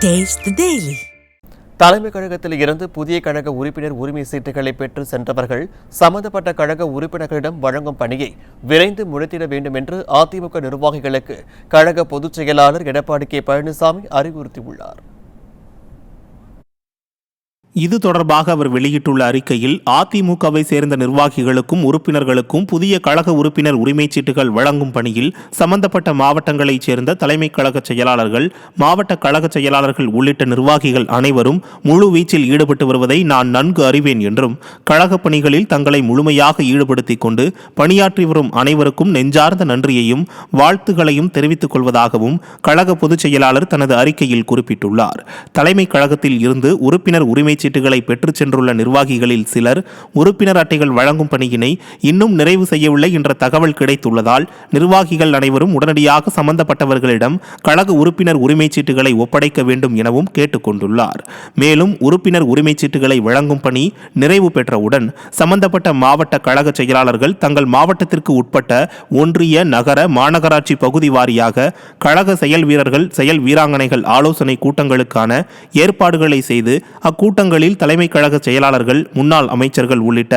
Taste the Daily. தலைமை கழகத்தில் இருந்து புதிய கழக உறுப்பினர் உரிமை சீட்டுகளை பெற்று சென்றவர்கள் சம்பந்தப்பட்ட கழக உறுப்பினர்களிடம் வழங்கும் பணியை விரைந்து முடித்திட வேண்டும் என்று அதிமுக நிர்வாகிகளுக்கு கழக பொதுச் செயலாளர் எடப்பாடி கே பழனிசாமி அறிவுறுத்தியுள்ளார். இது தொடர்பாக அவர் வெளியிட்டுள்ள அறிக்கையில், அதிமுகவை சேர்ந்த நிர்வாகிகளுக்கும் உறுப்பினர்களுக்கும் புதிய கழக உறுப்பினர் உரிமைச் சீட்டுகள் வழங்கும் பணியில் சம்பந்தப்பட்ட மாவட்டங்களைச் சேர்ந்த தலைமை கழக செயலாளர்கள், மாவட்ட கழக செயலாளர்கள் உள்ளிட்ட நிர்வாகிகள் அனைவரும் முழு வீச்சில் ஈடுபட்டு வருவதை நான் நன்கு அறிவேன் என்றும், கழக பணிகளில் தங்களை முழுமையாக ஈடுபடுத்திக் கொண்டு பணியாற்றி வரும் அனைவருக்கும் நெஞ்சார்ந்த நன்றியையும் வாழ்த்துகளையும் தெரிவித்துக் கொள்வதாகவும் கழக பொதுச் செயலாளர் தனது அறிக்கையில் குறிப்பிட்டுள்ளார். தலைமை கழகத்தில் இருந்து உறுப்பினர் உரிமை சீட்டுகளை பெற்றுச் சென்றுள்ள நிர்வாகிகளில் சிலர் உறுப்பினர் அட்டைகள் வழங்கும் பணியினை இன்னும் நிறைவு செய்யவில்லை என்ற தகவல் கிடைத்துள்ளதால் நிர்வாகிகள் அனைவரும் உடனடியாக சம்பந்தப்பட்டவர்களிடம் கழக உறுப்பினர் உரிமை சீட்டுகளை ஒப்படைக்க வேண்டும் எனவும் கேட்டுக் கொண்டுள்ளார். மேலும் உறுப்பினர் உரிமை சீட்டுகளை வழங்கும் பணி நிறைவு பெற்றவுடன் சம்பந்தப்பட்ட மாவட்ட கழக செயலாளர்கள் தங்கள் மாவட்டத்திற்கு உட்பட்ட ஒன்றிய, நகர, மாநகராட்சி பகுதி வாரியாக கழக செயல் வீரர்கள், செயல் வீராங்கனைகள் ஆலோசனை கூட்டங்களுக்கான ஏற்பாடுகளை செய்து அக்கூட்டங்கள் தலைமை கழக செயலாளர்கள், முன்னாள் அமைச்சர்கள் உள்ளிட்ட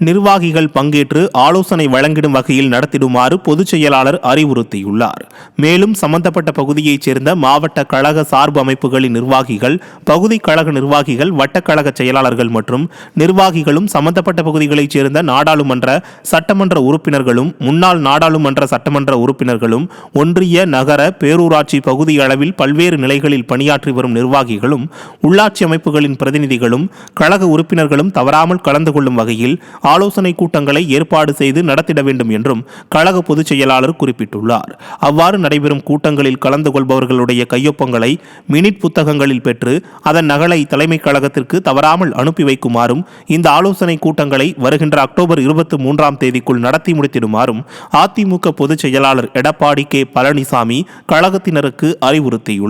நிர்வாகிகள் பங்கேற்று ஆலோசனை வழங்கிடும் வகையில் நடத்திடுமாறு பொதுச் செயலாளர் அறிவுறுத்தியுள்ளார். மேலும் சம்பந்தப்பட்ட பகுதியைச் சேர்ந்த மாவட்ட கழக சார்பு அமைப்புகளின் நிர்வாகிகள், பகுதி கழக நிர்வாகிகள், வட்டக்கழக செயலாளர்கள் மற்றும் நிர்வாகிகளும் சம்பந்தப்பட்ட பகுதிகளைச் சேர்ந்த நாடாளுமன்ற, சட்டமன்ற உறுப்பினர்களும், முன்னாள் நாடாளுமன்ற சட்டமன்ற உறுப்பினர்களும், ஒன்றிய, நகர, பேரூராட்சி பகுதி அளவில் பல்வேறு நிலைகளில் பணியாற்றி வரும் நிர்வாகிகளும், உள்ளாட்சி அமைப்புகளின் பிரதிநிதிகளும், கழக உறுப்பினர்களும் தவறாமல் கலந்து கொள்ளும் வகையில் ஆலோசனை கூட்டங்களை ஏற்பாடு செய்து நடத்திட வேண்டும் என்றும் கழக பொதுச் செயலாளர் குறிப்பிட்டுள்ளார். அவ்வாறு நடைபெறும் கூட்டங்களில் கலந்து கொள்பவர்களுடைய கையொப்பங்களை மினிட் புத்தகங்களில் பெற்று அதன் நகலை தலைமை கழகத்திற்கு தவறாமல் அனுப்பி வைக்குமாறும், இந்த ஆலோசனை கூட்டங்களை வருகின்ற அக்டோபர் 23ஆம் தேதிக்குள் நடத்தி முடித்திடுமாறும் அதிமுக பொதுச் செயலாளர் எடப்பாடி கே பழனிசாமி கழகத்தினருக்கு அறிவுறுத்தியுள்ளார்.